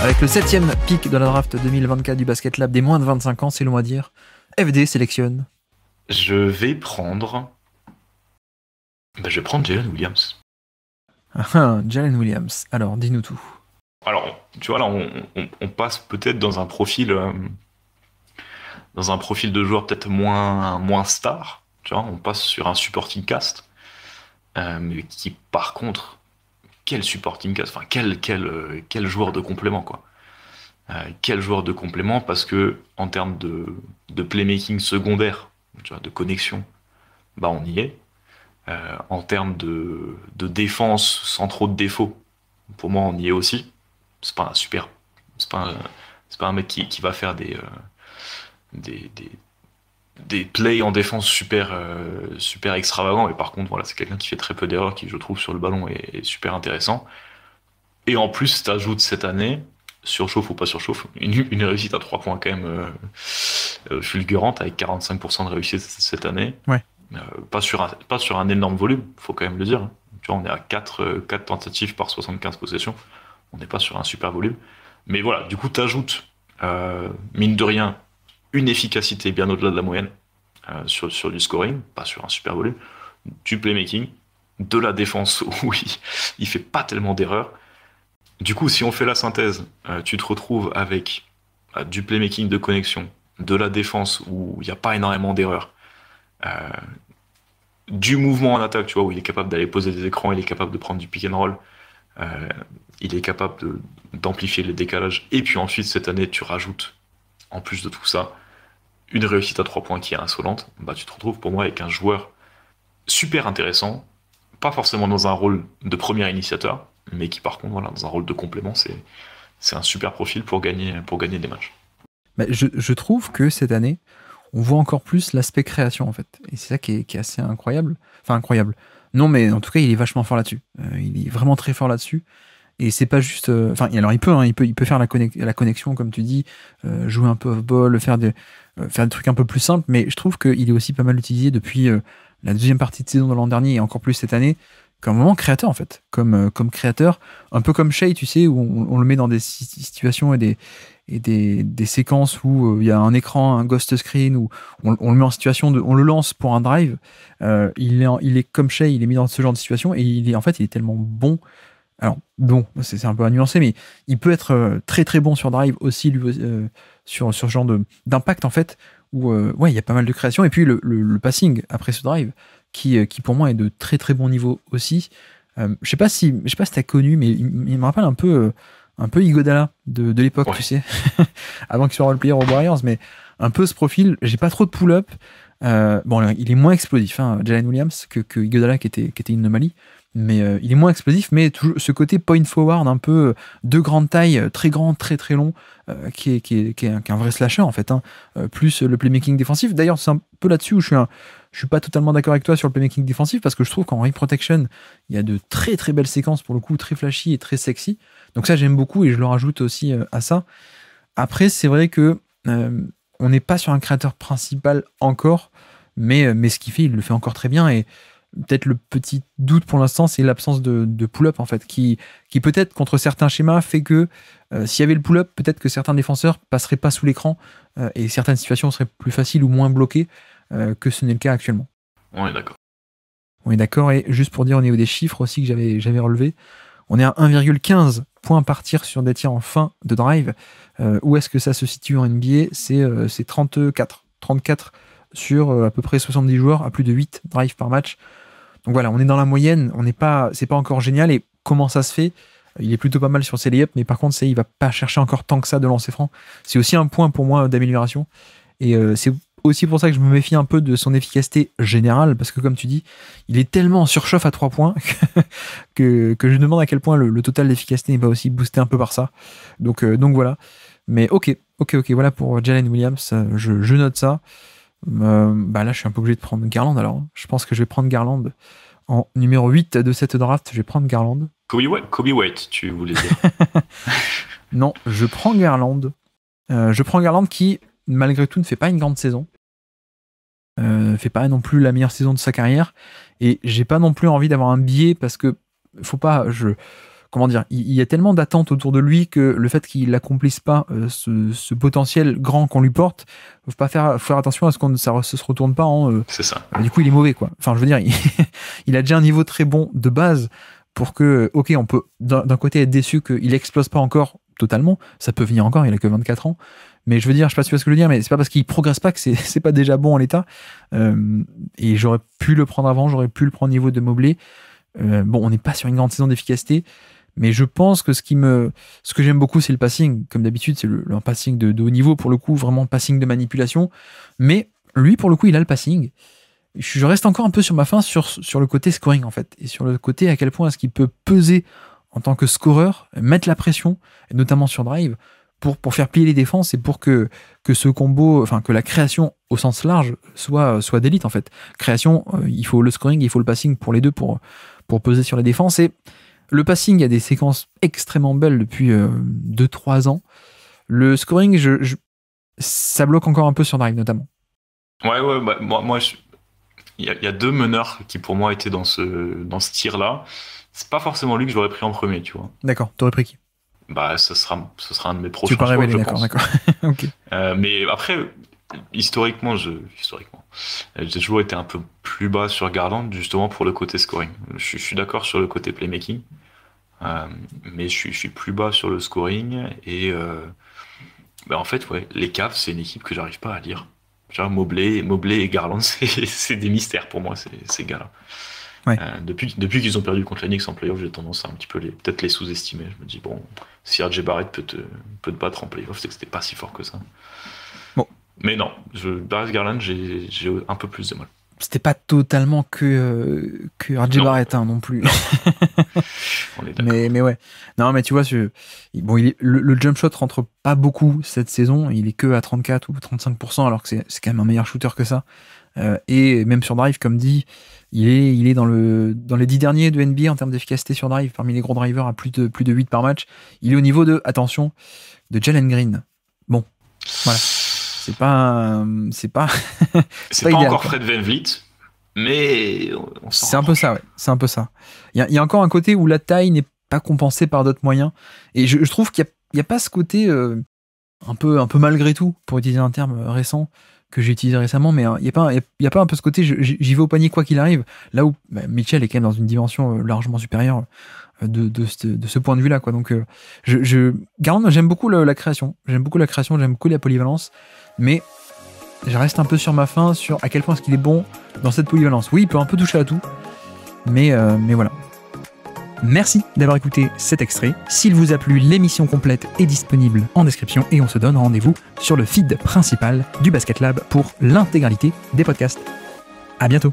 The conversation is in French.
Avec le 7ème pick de la draft 2024 du Basket Lab des moins de 25 ans, c'est long à dire. FD sélectionne. Je vais prendre Jalen Williams. Jalen Williams. Alors, dis-nous tout. Alors, tu vois, là, on passe peut-être dans un profil de joueur peut-être moins star. Tu vois, on passe sur un supporting cast, mais qui, par contre, quel supporting cast, enfin, quel joueur de complément, quoi. Quel joueur de complément, parce que en termes de playmaking secondaire, tu vois, de connexion, bah on y est. En termes de défense sans trop de défauts, pour moi on y est aussi. C'est pas un mec qui va faire des plays en défense super extravagants, et par contre voilà, c'est quelqu'un qui fait très peu d'erreurs, qui je trouve sur le ballon est super intéressant. Et en plus t'ajoutes cette année, surchauffe ou pas surchauffe, une réussite à 3 points quand même fulgurante, avec 45% de réussite cette année. Ouais. Pas sur un énorme volume, faut quand même le dire. Tu vois, on est à 4 tentatives par 75 possessions. On n'est pas sur un super volume. Mais voilà, du coup, t'ajoutes, mine de rien, une efficacité bien au-delà de la moyenne sur du scoring, pas sur un super volume, du playmaking, de la défense où il fait pas tellement d'erreurs. Du coup, si on fait la synthèse, tu te retrouves avec du playmaking de connexion, de la défense où il n'y a pas énormément d'erreurs, du mouvement en attaque, tu vois, où il est capable d'aller poser des écrans, il est capable de prendre du pick and roll, il est capable d'amplifier les décalages, et puis ensuite, cette année, tu rajoutes, en plus de tout ça, une réussite à 3 points qui est insolente, bah, tu te retrouves pour moi avec un joueur super intéressant, pas forcément dans un rôle de premier initiateur, mais qui par contre, voilà, dans un rôle de complément, c'est un super profil pour gagner des matchs. Bah, je trouve que cette année, on voit encore plus l'aspect création, en fait. Et c'est ça qui est assez incroyable. Enfin, incroyable. Non, mais en tout cas, il est vachement fort là-dessus. Il est vraiment très fort là-dessus. Et c'est pas juste... Enfin, alors il peut faire la connexion, comme tu dis, jouer un peu off-ball, faire des trucs un peu plus simples, mais je trouve qu'il est aussi pas mal utilisé depuis la deuxième partie de saison de l'an dernier, et encore plus cette année, comme moment créateur, en fait. Comme créateur, un peu comme Shai, tu sais, où on le met dans des situations et des séquences où il y a un écran, un ghost screen, où on le met en situation on le lance pour un drive. Il est comme Shai, il est mis dans ce genre de situation, et il est tellement bon. Alors bon, c'est un peu à nuancer, mais il peut être très très bon sur drive aussi, lui, sur ce genre d'impact, en fait, où ouais, il y a pas mal de création, et puis le passing après ce drive qui pour moi est de très très bon niveau aussi. Je sais pas si t'as connu, mais il me rappelle un peu Iguodala de l'époque, Ouais. tu sais, avant qu'il soit role-player aux Warriors, mais un peu ce profil. J'ai pas trop de pull-up. Bon, il est moins explosif, hein, Jalen Williams, que Iguodala qui était une anomalie, mais il est moins explosif, mais toujours ce côté point forward, un peu de grande taille, très grand, très très long, qui est un vrai slasher, en fait, hein, plus le playmaking défensif. D'ailleurs, c'est un peu là-dessus où je suis pas totalement d'accord avec toi sur le playmaking défensif, parce que je trouve qu'en ring protection, il y a de très très belles séquences, pour le coup, très flashy et très sexy. Donc ça, j'aime beaucoup, et je le rajoute aussi à ça. Après, c'est vrai que on n'est pas sur un créateur principal encore, mais ce qu'il fait, il le fait encore très bien. Et peut-être le petit doute pour l'instant, c'est l'absence de pull-up, en fait, qui peut-être, contre certains schémas, fait que s'il y avait le pull-up, peut-être que certains défenseurs passeraient pas sous l'écran, et certaines situations seraient plus faciles ou moins bloquées que ce n'est le cas actuellement. On est d'accord. On est d'accord. Et juste pour dire au niveau des chiffres aussi que j'avais relevé, on est à 1,15 points par tir sur des tirs en fin de drive. Où est-ce que ça se situe en NBA ? C'est 34 sur à peu près 70 joueurs, à plus de 8 drives par match. Donc voilà, on est dans la moyenne, c'est pas encore génial. Et comment ça se fait ? Il est plutôt pas mal sur ses layups, mais par contre, il va pas chercher encore tant que ça de lancer franc. C'est aussi un point pour moi d'amélioration. Et c'est aussi pour ça que je me méfie un peu de son efficacité générale, parce que comme tu dis, il est tellement en surchauffe à 3 points que je me demande à quel point le total d'efficacité va aussi booster un peu par ça. Donc voilà. Mais ok, voilà pour Jalen Williams, je note ça. Bah là, je suis un peu obligé de prendre Garland, alors. Je pense que je vais prendre Garland en numéro 8 de cette draft. Je vais prendre Garland. Kobe White, tu voulais dire. Non, je prends Garland. Je prends Garland qui, malgré tout, ne fait pas une grande saison. Fait pas non plus la meilleure saison de sa carrière. Et j'ai pas non plus envie d'avoir un biais, parce que faut pas... comment dire, il y a tellement d'attentes autour de lui que le fait qu'il n'accomplisse pas ce potentiel grand qu'on lui porte, faut pas faire attention à ce qu'on ça se retourne pas en. C'est ça. Du coup, il est mauvais, quoi. Enfin, je veux dire, il a déjà un niveau très bon de base pour que, ok, on peut d'un côté être déçu qu'il explose pas encore totalement. Ça peut venir encore. Il a que 24 ans. Mais je veux dire, je sais pas si tu vois ce que je veux dire, mais c'est pas parce qu'il progresse pas que c'est pas déjà bon en l'état. Et j'aurais pu le prendre avant, j'aurais pu le prendre au niveau de Mobley. Bon, on n'est pas sur une grande saison d'efficacité, mais je pense que ce que j'aime beaucoup, c'est le passing. Comme d'habitude, c'est un passing de haut niveau, pour le coup, vraiment passing de manipulation. Mais lui, pour le coup, il a le passing. Je reste encore un peu sur ma faim sur le côté scoring, en fait, et sur le côté à quel point est-ce qu'il peut peser en tant que scoreur, mettre la pression, et notamment sur drive, pour faire plier les défenses et pour que ce combo, enfin que la création au sens large soit d'élite, en fait. Création, il faut le scoring, il faut le passing pour les deux pour peser sur les défenses. Et le passing a des séquences extrêmement belles depuis 2-3 ans. Le scoring, ça bloque encore un peu sur drive, notamment. Ouais, bah, moi il y a 2 meneurs qui pour moi étaient dans ce tir-là. C'est pas forcément lui que j'aurais pris en premier, tu vois. D'accord, t'aurais pris qui? Bah, ce sera un de mes prochains choix, je pense. D'accord. Okay. Mais après, historiquement, j'ai toujours été un peu plus bas sur Garland, justement pour le côté scoring. Je suis d'accord sur le côté playmaking, mais je suis plus bas sur le scoring. Et en fait, ouais, les Cavs, c'est une équipe que j'arrive pas à lire. Genre Mobley et Garland, c'est des mystères pour moi, ces gars-là. Ouais. Depuis qu'ils ont perdu contre les Knicks en playoff, j'ai tendance à un petit peu peut-être les sous-estimer. Je me dis, bon, si RJ Barrett peut te battre en playoff, c'est que c'était pas si fort que ça. Bon. Mais non, Darius Garland, j'ai un peu plus de mal. C'était pas totalement que RJ Barrett non plus. Non. On est d'accord. Mais ouais. Non, mais tu vois, le jump shot rentre pas beaucoup cette saison. Il est que à 34 ou 35%, alors que c'est quand même un meilleur shooter que ça. Et même sur drive, comme dit, il est dans les 10 derniers de NBA en termes d'efficacité sur drive, parmi les gros drivers à plus de 8 par match. Il est au niveau de Jalen Green. Bon, voilà. C'est pas idéal, encore quoi. Fred VanVleet, mais c'est un peu ça, ouais. C'est un peu ça. Il y a encore un côté où la taille n'est pas compensée par d'autres moyens. Et je trouve qu'il y a pas ce côté un peu malgré tout, pour utiliser un terme récent que j'ai utilisé récemment, mais il y a pas un peu ce côté j'y vais au panier quoi qu'il arrive. Là où Mitchell est quand même dans une dimension largement supérieure de ce point de vue là, quoi. Donc Garland, j'aime beaucoup la création, j'aime beaucoup la polyvalence, mais je reste un peu sur ma faim sur à quel point est-ce qu'il est bon dans cette polyvalence. Oui, il peut un peu toucher à tout, mais voilà. Merci d'avoir écouté cet extrait. S'il vous a plu, l'émission complète est disponible en description et on se donne rendez-vous sur le feed principal du Basket Lab pour l'intégralité des podcasts. À bientôt.